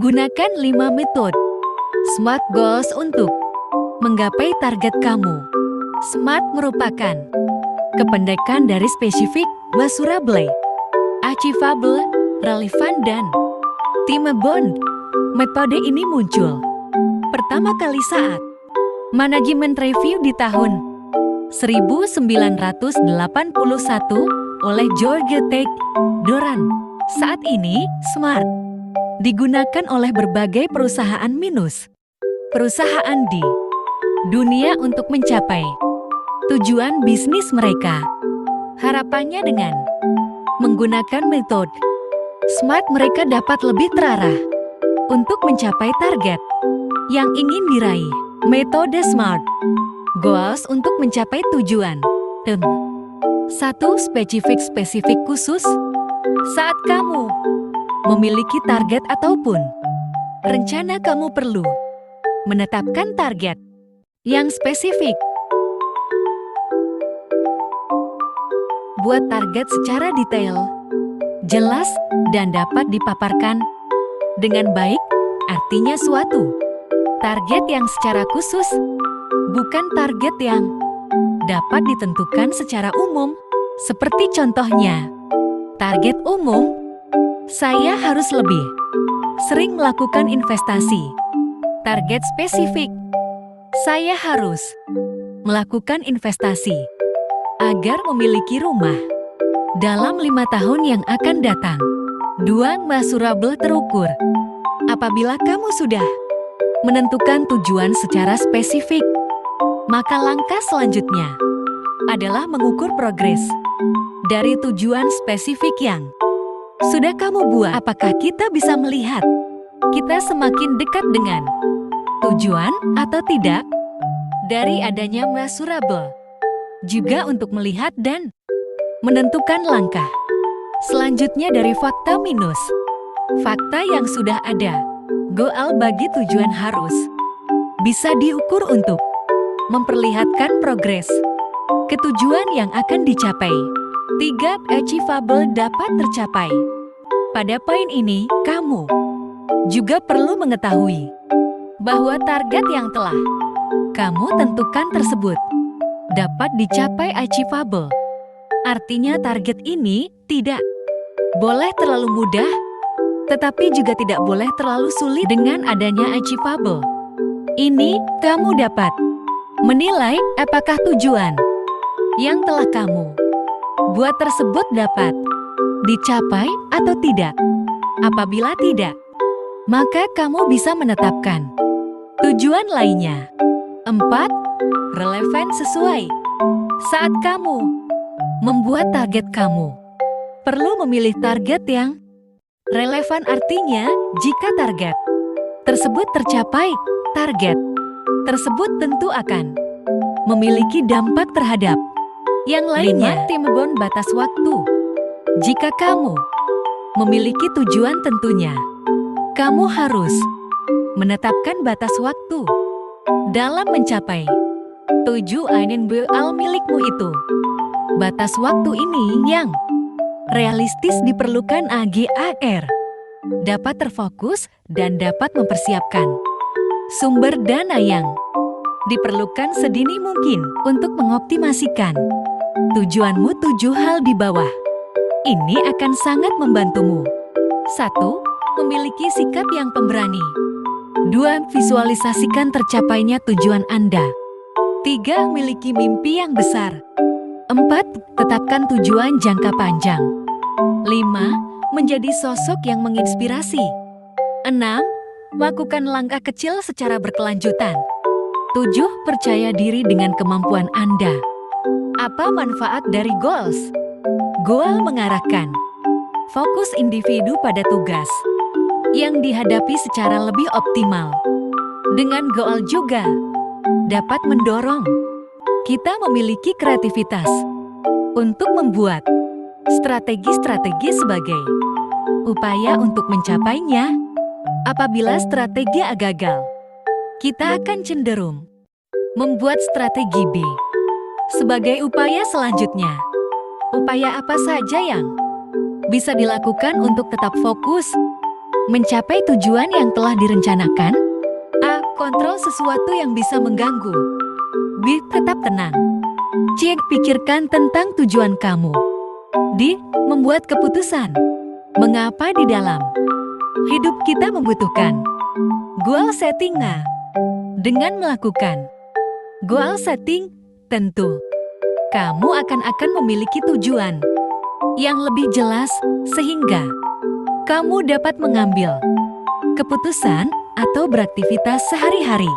Gunakan 5 metode SMART Goals untuk menggapai target kamu. SMART merupakan kependekan dari spesifik, measurable, achievable, relevant, dan time-bound. Metode ini muncul pertama kali saat manajemen review di tahun 1981 oleh George T. Doran. Saat ini, SMART digunakan oleh berbagai perusahaan perusahaan di dunia untuk mencapai tujuan bisnis mereka. Harapannya dengan menggunakan metode SMART mereka dapat lebih terarah untuk mencapai target yang ingin diraih. Metode SMART Goals untuk mencapai tujuan. 1. Spesifik khusus. Saat kamu memiliki target ataupun rencana, kamu perlu menetapkan target yang spesifik. Buat target secara detail, jelas, dan dapat dipaparkan dengan baik. Artinya suatu target yang secara khusus, bukan target yang dapat ditentukan secara umum. Seperti contohnya, target umum, saya harus lebih sering melakukan investasi. Target spesifik, saya harus melakukan investasi agar memiliki rumah dalam 5 tahun yang akan datang. 2. Measurable, terukur. Apabila kamu sudah menentukan tujuan secara spesifik, maka langkah selanjutnya adalah mengukur progres dari tujuan spesifik yang sudah kamu buat. Apakah kita bisa melihat kita semakin dekat dengan tujuan atau tidak? Dari adanya measurable, juga untuk melihat dan menentukan langkah selanjutnya dari fakta minus fakta yang sudah ada. Goal bagi tujuan harus bisa diukur untuk memperlihatkan progres ke tujuan yang akan dicapai. 3. Achievable, dapat tercapai. Pada poin ini, kamu juga perlu mengetahui bahwa target yang telah kamu tentukan tersebut dapat dicapai. Achievable artinya target ini tidak boleh terlalu mudah, tetapi juga tidak boleh terlalu sulit. Dengan adanya achievable ini, kamu dapat menilai apakah tujuan yang telah kamu buat tersebut dapat dicapai atau tidak. Apabila tidak, maka kamu bisa menetapkan tujuan lainnya. 4. Relevan, sesuai. Saat kamu membuat target, kamu perlu memilih target yang relevan. Artinya, jika target tersebut tercapai, target tersebut tentu akan memiliki dampak terhadap yang lainnya. 5. Time-bound, batas waktu. Jika kamu memiliki tujuan, tentunya kamu harus menetapkan batas waktu dalam mencapai tujuan milikmu itu. Batas waktu ini yang realistis diperlukan agar dapat terfokus dan dapat mempersiapkan sumber dana yang diperlukan sedini mungkin untuk mengoptimasikan tujuanmu. 7 hal di bawah ini akan sangat membantumu. 1. Memiliki sikap yang pemberani. 2. Visualisasikan tercapainya tujuan Anda. 3. Miliki mimpi yang besar. 4. Tetapkan tujuan jangka panjang. 5. Menjadi sosok yang menginspirasi. 6. Lakukan langkah kecil secara berkelanjutan. 7. Percaya diri dengan kemampuan Anda. Apa manfaat dari goals? Goal mengarahkan fokus individu pada tugas yang dihadapi secara lebih optimal. Dengan goal juga dapat mendorong kita memiliki kreativitas untuk membuat strategi-strategi sebagai upaya untuk mencapainya. Apabila strategi A gagal, kita akan cenderung membuat strategi B sebagai upaya selanjutnya. Upaya apa saja yang bisa dilakukan untuk tetap fokus Mencapai tujuan yang telah direncanakan. A. Kontrol sesuatu yang bisa mengganggu. B. Tetap tenang. C. Pikirkan tentang tujuan kamu. D. Membuat keputusan. Mengapa di dalam hidup kita membutuhkan goal setting? A. Dengan melakukan goal setting, tentu kamu akan memiliki tujuan yang lebih jelas sehingga kamu dapat mengambil keputusan atau beraktivitas sehari-hari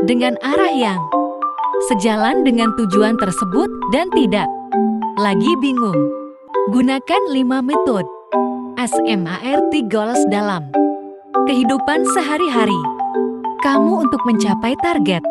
dengan arah yang sejalan dengan tujuan tersebut dan tidak lagi bingung. Gunakan 5 metode SMART goals dalam kehidupan sehari-hari kamu untuk mencapai target.